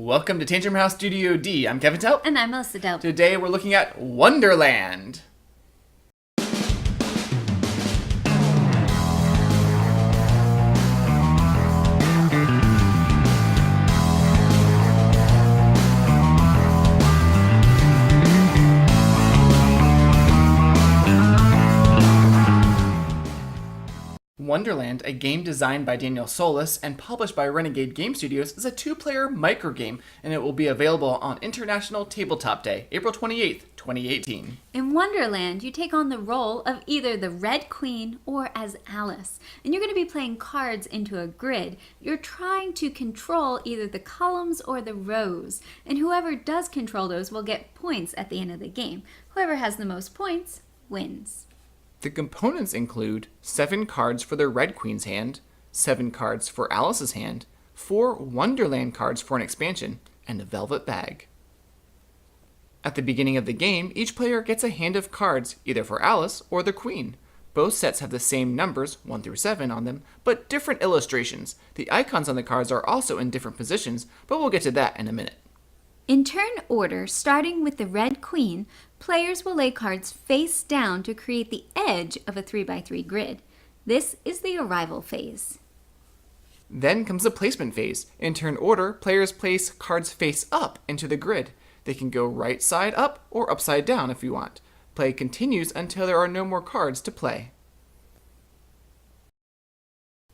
Welcome to Tantrum House Studio D. I'm Kevin Telp. And I'm Melissa Delp. Today we're looking at Wonderland. Wonderland, a game designed by Daniel Solis and published by Renegade Game Studios, is a two-player microgame, and it will be available on International Tabletop Day, April 28th, 2018. In Wonderland, you take on the role of either the Red Queen or as Alice, and you're going to be playing cards into a grid. You're trying to control either the columns or the rows, and whoever does control those will get points at the end of the game. Whoever has the most points wins. The components include 7 cards for the Red Queen's hand, 7 cards for Alice's hand, 4 Wonderland cards for an expansion, and a velvet bag. At the beginning of the game, each player gets a hand of cards, either for Alice or the Queen. Both sets have the same numbers, 1 through 7, on them, but different illustrations. The icons on the cards are also in different positions, but we'll get to that in a minute. In turn order, starting with the Red Queen, players will lay cards face down to create the edge of a 3x3 grid. This is the arrival phase. Then comes the placement phase. In turn order, players place cards face up into the grid. They can go right side up or upside down if you want. Play continues until there are no more cards to play.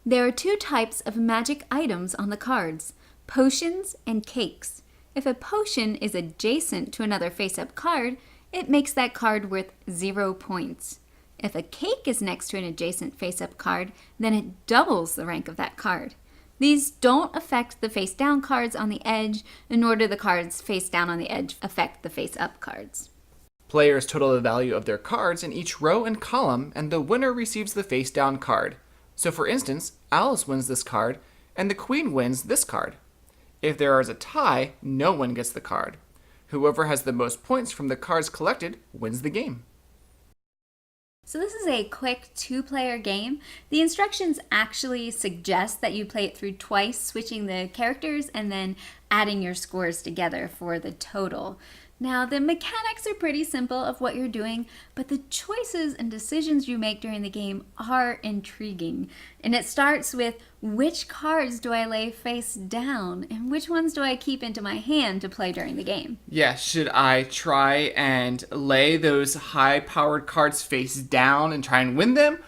There are 2 types of magic items on the cards, potions and cakes. If a potion is adjacent to another face-up card, it makes that card worth 0 points. If a cake is next to an adjacent face-up card, then it doubles the rank of that card. These don't affect the face-down cards on the edge, nor do the cards face down on the edge affect the face-up cards. Players total the value of their cards in each row and column, and the winner receives the face-down card. So for instance, Alice wins this card, and the Queen wins this card. If there is a tie, no one gets the card. Whoever has the most points from the cards collected wins the game. So this is a quick 2-player game. The instructions actually suggest that you play it through twice, switching the characters and then adding your scores together for the total. Now, the mechanics are pretty simple of what you're doing, but the choices and decisions you make during the game are intriguing. And it starts with, which cards do I lay face down, and which ones do I keep into my hand to play during the game? Yeah, should I try and lay those high-powered cards face down and try and win them?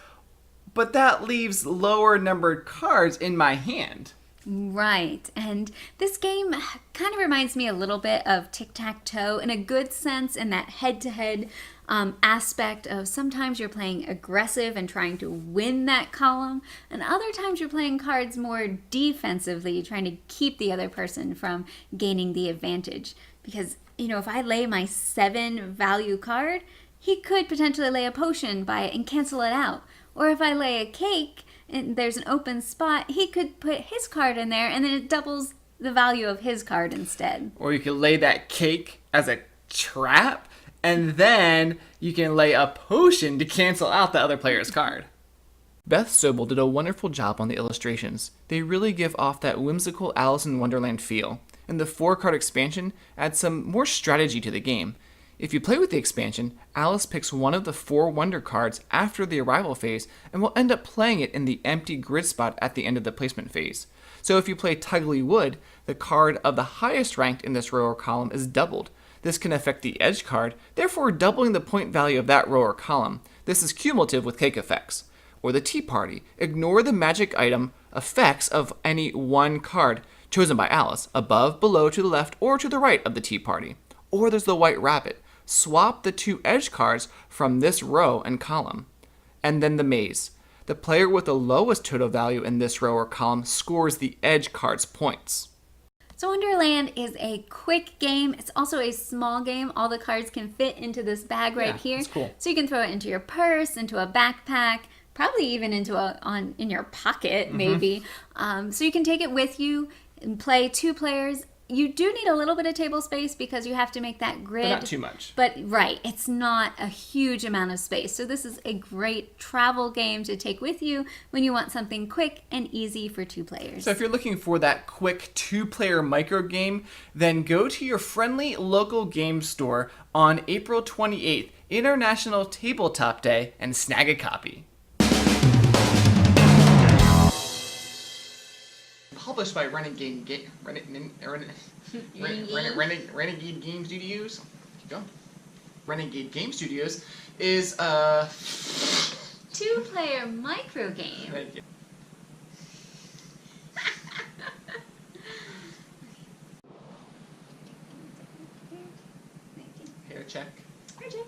But that leaves lower numbered cards in my hand. Right, and this game kind of reminds me a little bit of tic-tac-toe in a good sense, in that head-to-head aspect of sometimes you're playing aggressive and trying to win that column, and other times you're playing cards more defensively, trying to keep the other person from gaining the advantage. Because, if I lay my 7 value card, he could potentially lay a potion by it and cancel it out. Or if I lay a cake and there's an open spot, he could put his card in there and then it doubles the value of his card instead. Or you could lay that cake as a trap, and then you can lay a potion to cancel out the other player's card. Beth Sobel did a wonderful job on the illustrations. They really give off that whimsical Alice in Wonderland feel, and the 4-card expansion adds some more strategy to the game. If you play with the expansion, Alice picks one of the 4 Wonder cards after the arrival phase and will end up playing it in the empty grid spot at the end of the placement phase. So if you play Tuggly Wood, the card of the highest ranked in this row or column is doubled. This can affect the edge card, therefore doubling the point value of that row or column. This is cumulative with cake effects. Or the Tea Party. Ignore the magic item effects of any one card chosen by Alice, above, below, to the left, or to the right of the Tea Party. Or there's the White Rabbit. Swap the 2 edge cards from this row and column. And then the Maze. The player with the lowest total value in this row or column scores the edge card's points. So Wonderland is a quick game. It's also a small game. All the cards can fit into this bag right here. That's cool. So you can throw it into your purse, into a backpack, probably even into in your pocket maybe. So you can take it with you and play 2 players. you do need a little bit of table space because you have to make that grid. But not too much. But right, it's not a huge amount of space. So this is a great travel game to take with you when you want something quick and easy for 2 players. So if you're looking for that quick 2-player micro game, then go to your friendly local game store on April 28th, International Tabletop Day, and snag a copy. Published by Renegade Game Studios. Keep going. Renegade Game Studios is a 2-player micro game. Hair check. Hair check.